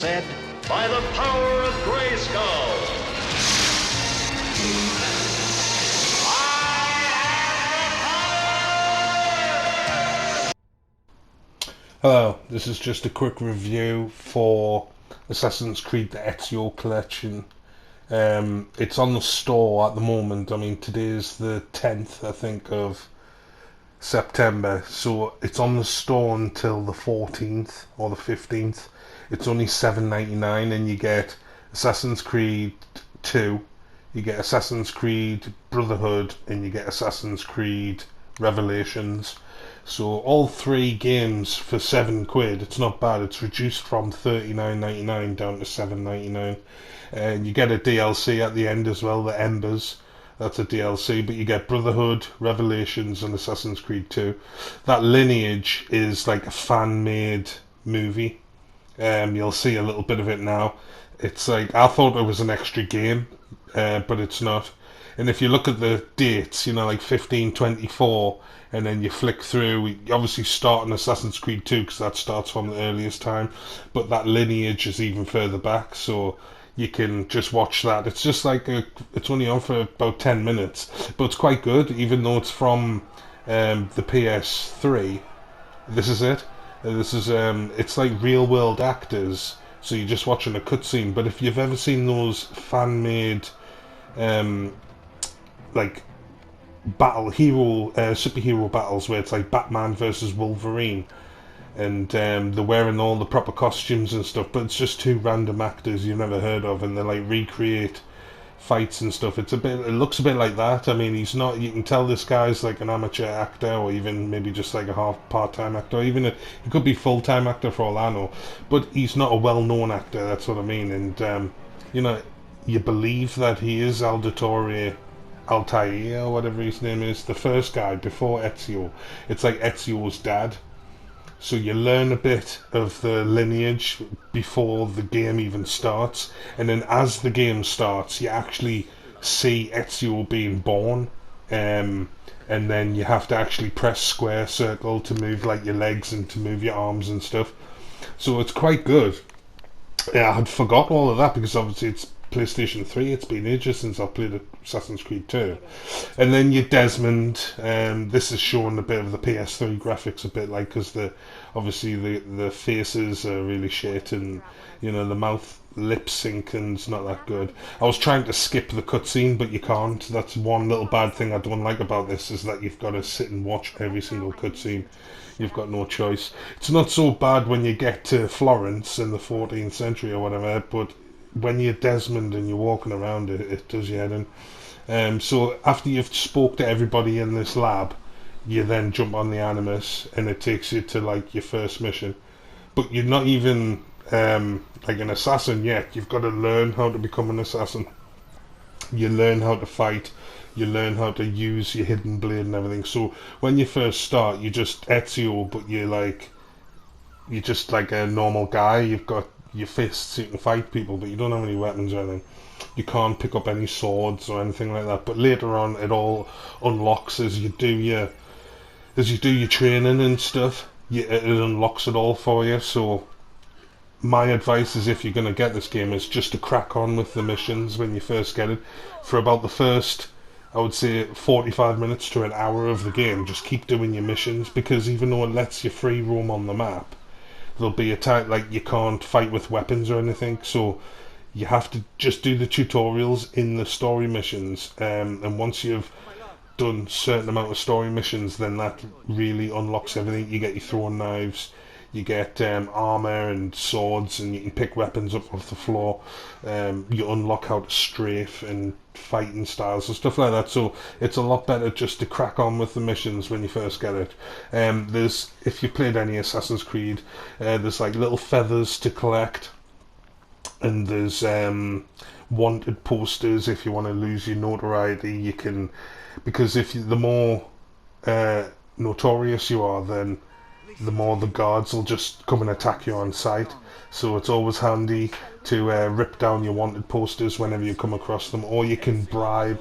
Said by the power of Grayskull. Hello, this is just a quick review for Assassin's Creed the Ezio collection. It's on the store at the moment. I mean, today is the 10th, I think, of September, so it's on the store until the 14th or the 15th. It's only $7.99 and you get Assassin's Creed 2, you get Assassin's Creed Brotherhood, and you get Assassin's Creed Revelations. So all three games for £7. It's not bad. It's reduced from $39.99 down to $7.99, and you get a DLC at the end as well, the Embers. That's a DLC, but you get Brotherhood, Revelations, and Assassin's Creed 2. That lineage is like a fan-made movie. You'll see a little bit of it now. It's like, I thought it was an extra game, but it's not. And if you look at the dates, like 1524, and then you flick through, you obviously start in Assassin's Creed 2 because that starts from the earliest time, but that lineage is even further back, so you can just watch that. It's just like it's only on for about 10 minutes, but it's quite good, even though it's from the PS3. This is it. It's like real world actors, so you're just watching a cutscene. But if you've ever seen those fan made, like superhero battles where it's like Batman versus Wolverine, and they're wearing all the proper costumes and stuff, but it's just two random actors you've never heard of, and they like recreate fights and stuff. It looks a bit like that. I mean, he's not. You can tell this guy's like an amateur actor, or even maybe just like a part-time actor, or even he could be full-time actor for all I know. But he's not a well-known actor. That's what I mean. And you know, you believe that he is Altair or whatever his name is, the first guy before Ezio. It's like Ezio's dad. So you learn a bit of the lineage before the game even starts, and then as the game starts, you actually see Ezio being born, and then you have to actually press square circle to move like your legs and to move your arms and stuff. So it's quite good. Yeah, I had forgot all of that because obviously it's PlayStation 3. It's been ages since I played Assassin's Creed 2. And then your Desmond. This is showing a bit of the PS3 graphics a bit, like, because obviously the faces are really shit, and the mouth lip syncing's not that good. I was trying to skip the cutscene, but you can't. That's one little bad thing I don't like about this, is that you've got to sit and watch every single cutscene. You've got no choice. It's not so bad when you get to Florence in the 14th century or whatever, but when you're Desmond and you're walking around, it does your head in. So after you've spoke to everybody in this lab, you then jump on the Animus, and it takes you to like your first mission. But you're not even like an assassin yet. You've got to learn how to become an assassin. You learn how to fight. You learn how to use your hidden blade and everything. So when you first start, you're just Ezio, but you're just like a normal guy. You've got your fists, you can fight people, but you don't have any weapons or anything. You can't pick up any swords or anything like that. But later on, it all unlocks as you do your training and stuff. It unlocks it all for you. So my advice is, if you're going to get this game, is just to crack on with the missions when you first get it. For about the first, I would say, 45 minutes to an hour of the game, just keep doing your missions, because even though it lets you free roam on the map, there'll be a time like you can't fight with weapons or anything, so you have to just do the tutorials in the story missions, and once you've done a certain amount of story missions, then that really unlocks everything. You get your throwing knives, you get armor and swords, and you can pick weapons up off the floor. You unlock how to strafe and fighting styles and stuff like that. So it's a lot better just to crack on with the missions when you first get it. If you played any Assassin's Creed, there's like little feathers to collect, and there's wanted posters if you want to lose your notoriety. You can, because the more notorious you are, then the more the guards will just come and attack you on sight. So it's always handy to rip down your wanted posters whenever you come across them, or you can bribe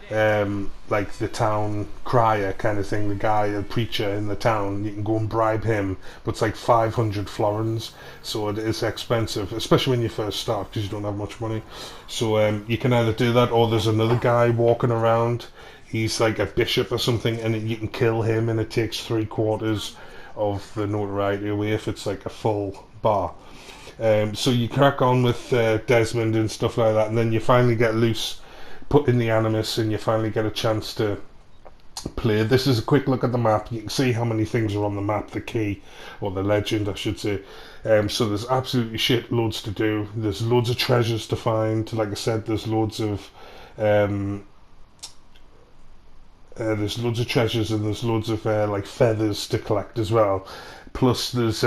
like the town crier kind of thing, the guy, a preacher in the town, you can go and bribe him, but it's like 500 florins, so it is expensive, especially when you first start because you don't have much money. So you can either do that, or there's another guy walking around. He's like a bishop or something, and you can kill him, and it takes 3/4 of the notoriety away if it's like a full bar. So you crack on with Desmond and stuff like that, and then you finally get loose, put in the Animus, and you finally get a chance to play. This is a quick look at the map. You can see how many things are on the map, the key, or the legend, I should say. So there's absolutely shit loads to do. There's loads of treasures to find. Like I said, there's loads of treasures, and there's loads of like feathers to collect as well. Plus there's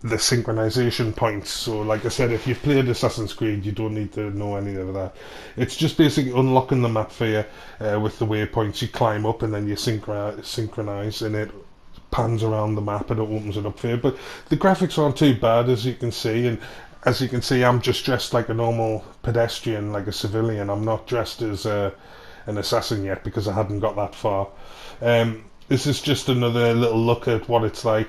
the synchronization points. So like I said, if you've played Assassin's Creed, you don't need to know any of that. It's just basically unlocking the map for you with the waypoints. You climb up and then you synchronize, and it pans around the map and it opens it up for you. But the graphics aren't too bad, as you can see. And as you can see, I'm just dressed like a normal pedestrian, like a civilian. I'm not dressed as an assassin yet because I hadn't got that far. This is just another little look at what it's like.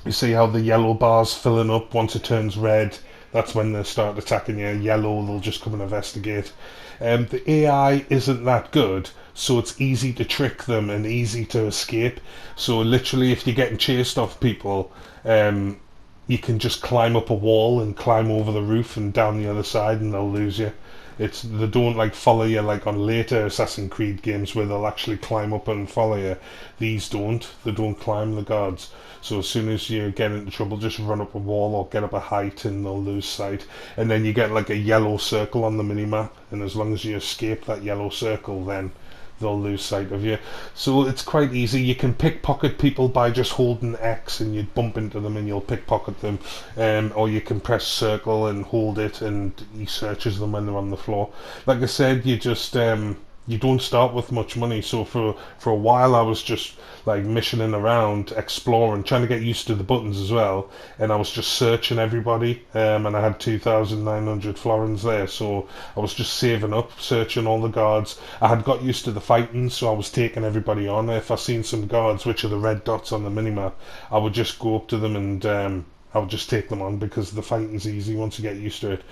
You see how the yellow bar's filling up. Once it turns red, that's when they start attacking you. Yellow, they'll just come and investigate. The AI isn't that good, so it's easy to trick them and easy to escape. So literally, if you're getting chased off people, you can just climb up a wall and climb over the roof and down the other side, and they'll lose you. They don't like follow you like on later Assassin's Creed games where they'll actually climb up and follow you. These don't. They don't climb, the guards. So as soon as you get into trouble, just run up a wall or get up a height and they'll lose sight. And then you get like a yellow circle on the minimap, and as long as you escape that yellow circle, then they'll lose sight of you. So it's quite easy. You can pickpocket people by just holding X, and you bump into them and you'll pickpocket them. Or you can press circle and hold it, and he searches them when they're on the floor. Like I said, you just you don't start with much money. So for a while I was just like missioning around, exploring, trying to get used to the buttons as well, and I was just searching everybody, and I had 2,900 florins there, so I was just saving up, searching all the guards. I had got used to the fighting, so I was taking everybody on. If I seen some guards, which are the red dots on the minimap, I would just go up to them and I would just take them on, because the fighting's easy once you get used to it.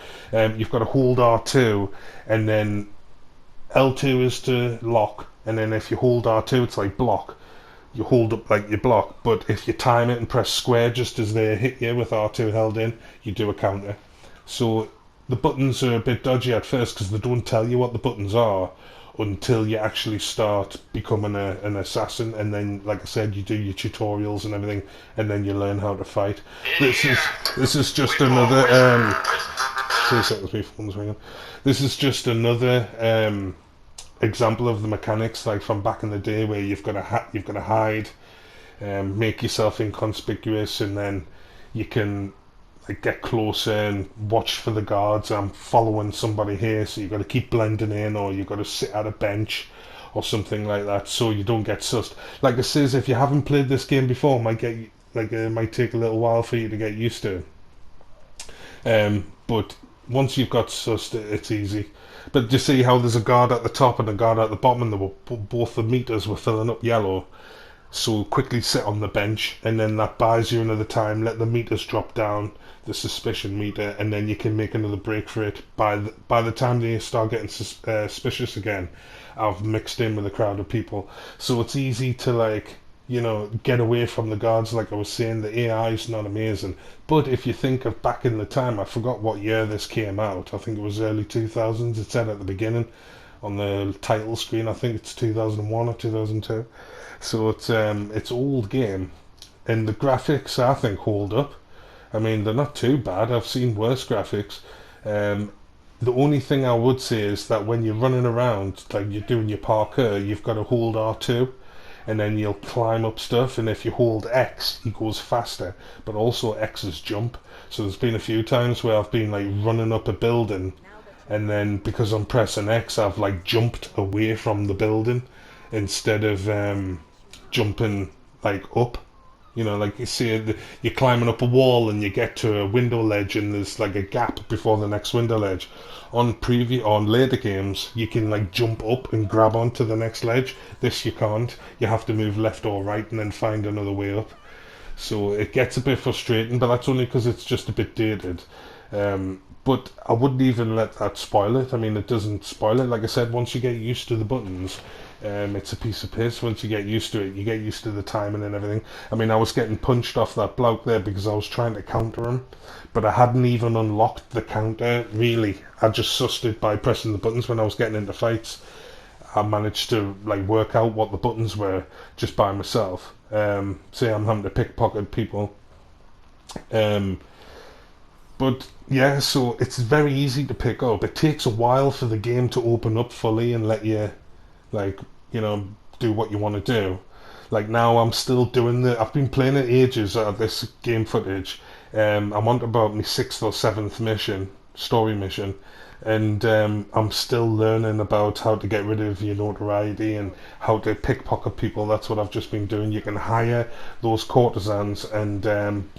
You've got to hold R2, and then L2 is to lock, and then if you hold R2, it's like block. You hold up like you block, but if you time it and press square just as they hit you with R2 held in, you do a counter. So the buttons are a bit dodgy at first because they don't tell you what the buttons are until you actually start becoming an assassin, and then, like I said, you do your tutorials and everything, and then you learn how to fight. This is just another 2 seconds, my phone's ringing. This is just another example of the mechanics, like from back in the day, where you've got to hide, make yourself inconspicuous, and then you can like get closer and watch for the guards. I'm following somebody here, so you've got to keep blending in, or you've got to sit at a bench or something like that, so you don't get sussed. Like I says, if you haven't played this game before, it might take a little while for you to get used to it. But once you've got sussed, it's easy. But you see how there's a guard at the top and a guard at the bottom, and both the meters were filling up yellow. So quickly sit on the bench, and then that buys you another time. Let the meters drop down, the suspicion meter, and then you can make another break for it. By the time they start getting suspicious again, I've mixed in with a crowd of people. So it's easy to get away from the guards. Like I was saying, the AI is not amazing. But if you think of back in the time, I forgot what year this came out. I think it was early 2000s. It said at the beginning on the title screen, I think it's 2001 or 2002. So it's old game, and the graphics I think hold up. I mean, they're not too bad. I've seen worse graphics. The only thing I would say is that when you're running around, like you're doing your parkour, you've got to hold R2, and then you'll climb up stuff, and if you hold X, he goes faster, but also X is jump. So there's been a few times where I've been like running up a building, and then because I'm pressing X, I've like jumped away from the building instead of jumping like up. You know, like you see, you're climbing up a wall and you get to a window ledge, and there's like a gap before the next window ledge. On later games, you can like jump up and grab onto the next ledge. This you can't. You have to move left or right and then find another way up. So it gets a bit frustrating, but that's only because it's just a bit dated. But I wouldn't even let that spoil it. I mean, it doesn't spoil it. Like I said, once you get used to the buttons, it's a piece of piss. Once you get used to it, you get used to the timing and everything. I mean, I was getting punched off that bloke there because I was trying to counter him, but I hadn't even unlocked the counter, really. I just sussed it by pressing the buttons when I was getting into fights. I managed to like work out what the buttons were just by myself. Say I'm having to pickpocket people. Um, but yeah, so it's very easy to pick up. It takes a while for the game to open up fully and let you, like, you know, do what you want to do. Like now, I'm still doing the. I've been playing it ages at this game footage. I'm on to about my sixth or seventh mission, story mission, and I'm still learning about how to get rid of your notoriety and how to pickpocket people. That's what I've just been doing. You can hire those courtesans and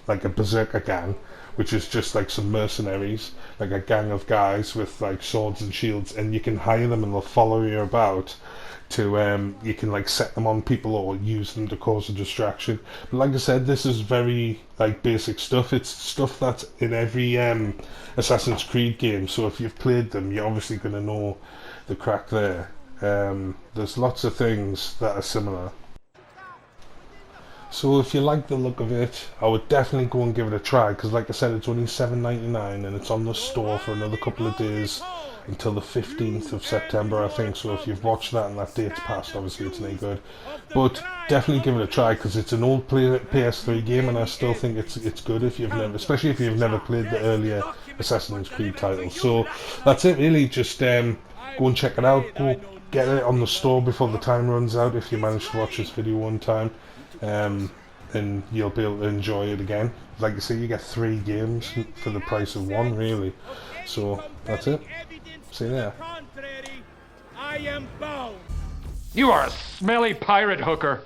like a berserker gang, which is just like some mercenaries, like a gang of guys with like swords and shields, and you can hire them and they'll follow you about to you can like set them on people or use them to cause a distraction. But like I said, this is very like basic stuff. It's stuff that's in every Assassin's Creed game, so if you've played them, you're obviously going to know the crack there. There's lots of things that are similar. So if you like the look of it, I would definitely go and give it a try, because like I said, it's only $7.99 and it's on the store for another couple of days until the 15th of September, I think. So if you've watched that and that date's passed, obviously it's no good. But definitely give it a try, because it's an old PS3 game, and I still think it's good if you've never, especially if you've never played the earlier Assassin's Creed titles. So that's it really. Just go and check it out. Go get it on the store before the time runs out if you manage to watch this video one time. And you'll be able to enjoy it again. Like I say, you get 3 games for the price of 1, really. So that's it. See you there. You are a smelly pirate hooker.